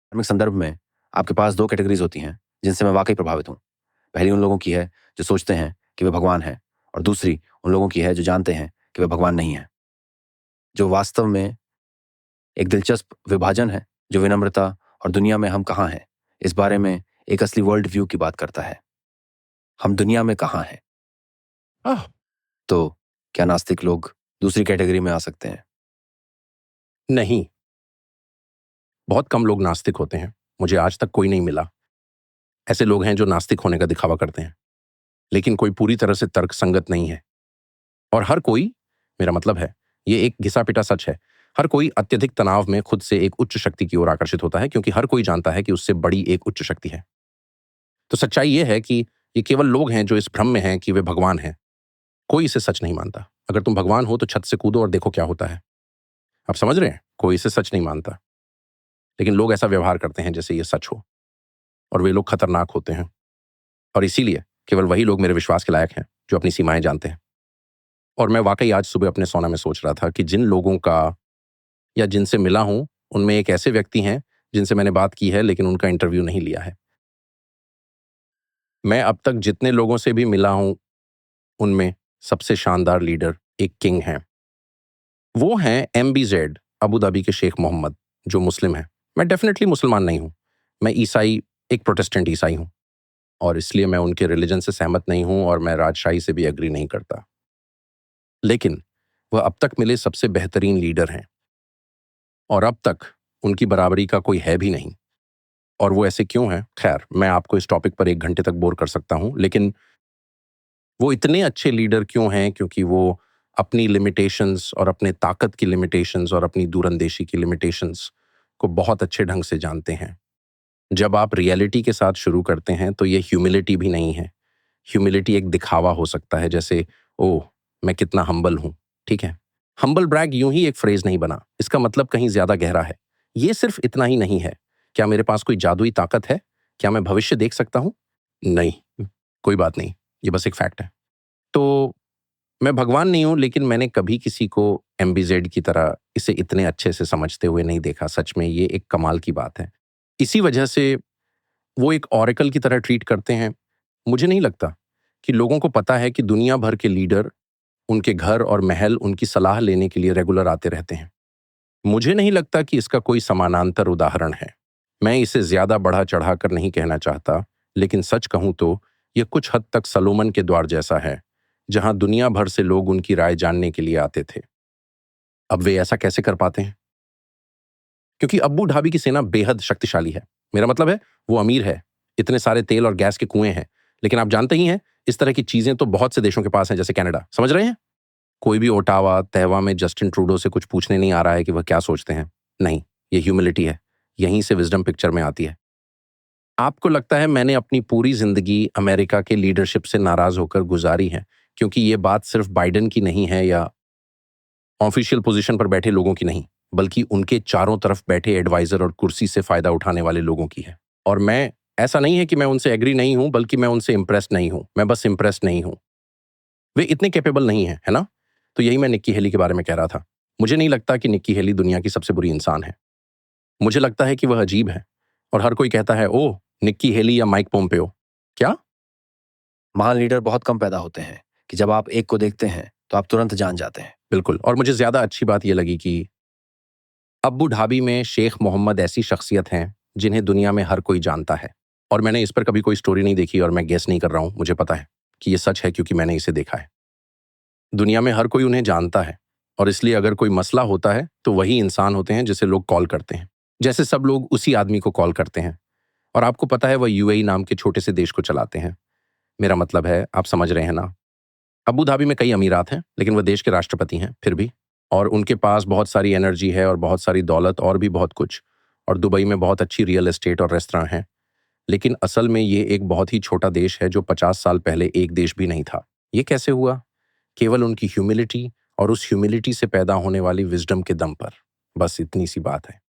धार्मिक संदर्भ में आपके पास 2 कैटेगरीज़ होती हैं, जिनसे मैं वाक़ई प्रभावित हूँ। पहली उन लोगों की है, जो सोचते हैं कि वे भगवान हैं और दूसरी उन लोगों की है, जो जानते हैं कि वे भगवान नहीं हैं। जो वास्तव में एक दिलचस्प विभाजन है, जो विनम्रता और दुनिया में हम कहाँ हैं, इस बारे में एक असली वर्ल्ड व्यू की बात करता है। हम दुनिया में कहाँ हैं? आह! तो क्या नास्तिक लोग दूसरी कैटेगरी में आ सकते हैं? नहीं, बहुत कम लोग नास्तिक होते हैं। मुझे आज तक कोई नहीं मिला। ऐसे लोग हैं जो नास्तिक होने का दिखावा करते हैं, लेकिन कोई पूरी तरह से तर्कसंगत नहीं है। और हर कोई, मेरा मतलब है, ये एक घिसा-पिटा सच है। हर कोई अत्यधिक तनाव में खुद से एक उच्च शक्ति की ओर आकर्षित होता है क्योंकि हर कोई जानता है कि उससे बड़ी एक उच्च शक्ति है। तो सच्चाई ये है कि ये केवल लोग हैं जो इस भ्रम में हैं कि वे भगवान हैं। कोई इसे सच नहीं मानता। अगर तुम भगवान हो तो छत से कूदो और देखो क्या होता है। आप समझ रहे हैं? कोई इसे सच नहीं मानता। लेकिन लोग ऐसा व्यवहार करते हैं जैसे ये सच हो। और वे लोग खतरनाक होते हैं। और इसीलिए केवल वही लोग मेरे विश्वास के लायक हैं जो अपनी सीमाएं जानते हैं। और मैं वाकई आज सुबह अपने सोना में सोच रहा था कि जिन लोगों का या जिनसे मिला हूं, उनमें एक ऐसे व्यक्ति हैं जिनसे मैंने बात की है लेकिन उनका इंटरव्यू नहीं लिया है। मैं अब तक जितने लोगों से भी मिला हूं, उनमें सबसे शानदार लीडर एक किंग हैं। वो हैं MBZ, अबू धाबी के शेख मोहम्मद, जो मुस्लिम हैं। मैं डेफिनेटली मुसलमान नहीं हूं। मैं ईसाई, एक प्रोटेस्टेंट ईसाई हूं। और इसलिए मैं उनके रिलीजन से सहमत नहीं हूं और मैं राजशाही से भी एग्री नहीं करता। लेकिन वह अब तक मिले सबसे बेहतरीन लीडर हैं और अब तक उनकी बराबरी का कोई है भी नहीं। और वो ऐसे क्यों हैं? खैर, मैं आपको इस टॉपिक पर 1 घंटे तक बोर कर सकता हूं, लेकिन वो इतने अच्छे लीडर क्यों हैं? क्योंकि वो अपनी लिमिटेशंस और अपने ताकत की लिमिटेशंस और अपनी दूरंदेशी की लिमिटेशंस को बहुत अच्छे ढंग से जानते हैं। जब आप रियलिटी के साथ शुरू करते हैं तो ये ह्यूमिलिटी भी नहीं है। ह्यूमिलिटी एक दिखावा हो सकता है, जैसे ओह! मैं कितना हम्बल हूँ, ठीक है? हम्बल ब्रैग यूँ ही एक फ्रेज़ नहीं बना, इसका मतलब कहीं ज़्यादा गहरा है। ये सिर्फ़ इतना ही नहीं है। क्या मेरे पास कोई जादुई ताकत है? क्या मैं भविष्य देख सकता हूँ? नहीं, कोई बात नहीं, ये बस एक फैक्ट है। तो मैं भगवान नहीं हूँ, लेकिन मैंने कभी किसी को MBZ की तरह इसे इतने अच्छे से समझते हुए नहीं देखा। सच में ये एक कमाल की बात है। इसी वजह से वो एक ऑरेकल की तरह ट्रीट करते हैं। मुझे नहीं लगता कि लोगों को पता है कि दुनिया भर के लीडर, उनके घर और महल उनकी सलाह लेने के लिए रेगुलर आते रहते हैं। मुझे नहीं लगता कि इसका कोई समानांतर उदाहरण है। मैं इसे ज्यादा बढ़ा-चढ़ा कर नहीं कहना चाहता, लेकिन सच कहूं तो यह कुछ हद तक सलोमन के द्वार जैसा है, जहां दुनिया भर से लोग उनकी राय जानने के लिए आते थे। अब वे ऐसा कैसे कर पाते हैं? क्योंकि अब्बू धाबी की सेना बेहद शक्तिशाली है। मेरा मतलब है, वो अमीर है, इतने सारे तेल और गैस के कुएं हैं। लेकिन आप जानते ही हैं, इस तरह की चीजें तो बहुत से देशों के पास हैं, जैसे कनाडा। समझ रहे हैं? कोई भी ओटावा, तहवा में जस्टिन ट्रूडो से कुछ पूछने नहीं आ रहा है कि वह क्या सोचते हैं। नहीं, ये ह्यूमिलिटी है। यहीं से विजडम पिक्चर में आती है। आपको लगता है मैंने अपनी पूरी जिंदगी अमेरिका के लीडरशिप से नाराज होकर गुजारी है, क्योंकि ये बात सिर्फ बाइडेन की नहीं है या ऑफिशियल पोजीशन पर बैठे लोगों की नहीं, बल्कि उनके चारों तरफ बैठे एडवाइजर और कुर्सी से फायदा उठाने वाले लोगों की है। और मैं, ऐसा नहीं है कि मैं उनसे एग्री नहीं हूं, बल्कि मैं उनसे इंप्रेस्ड नहीं हूं। मैं बस इंप्रेस्ड नहीं हूं। वे इतने कैपेबल नहीं है ना? तो यही मैं निक्की हेली के बारे में कह रहा था। मुझे नहीं लगता कि निक्की हेली दुनिया की सबसे बुरी इंसान है। मुझे लगता है कि वह अजीब है। और हर कोई कहता है, ओह! निक्की हेली या माइक पोम्पेओ। क्या? महान लीडर बहुत कम पैदा होते हैं कि जब आप एक को देखते हैं, तो आप तुरंत जान जाते हैं। बिल्कुल। और मुझे ज़्यादा अच्छी बात ये लगी कि अब्बू धाबी में शेख मोहम्मद ऐसी शख्सियत हैं, जिन्हें दुनिया में हर कोई जानता है। और मैंने इस पर कभी कोई स्टोरी नहीं देखी और मैं गेस नहीं कर रहा हूँ। मुझे पता है कि ये सच है क्योंकि मैंने इसे देखा है। दुनिया में हर कोई उन्हें जानता है और इसलिए अगर कोई मसला होता है तो वही इंसान होते हैं जिसे लोग कॉल करते हैं। जैसे सब लोग उसी आदमी को कॉल करते हैं। और आपको पता है वह UAE नाम के छोटे से देश को चलाते हैं। मेरा मतलब है, आप समझ रहे हैं ना? अबू धाबी में कई अमीरात हैं, लेकिन वह देश के राष्ट्रपति हैं फिर भी। और उनके पास बहुत सारी एनर्जी है और बहुत सारी दौलत और भी बहुत कुछ। और दुबई में बहुत अच्छी रियल एस्टेट और रेस्तरां हैं। लेकिन असल में ये एक बहुत ही छोटा देश है जो 50 साल पहले एक देश भी नहीं था। ये कैसे हुआ? केवल उनकी ह्यूमिलिटी और उस ह्यूमिलिटी से पैदा होने वाली विजडम के दम पर। बस इतनी सी बात है।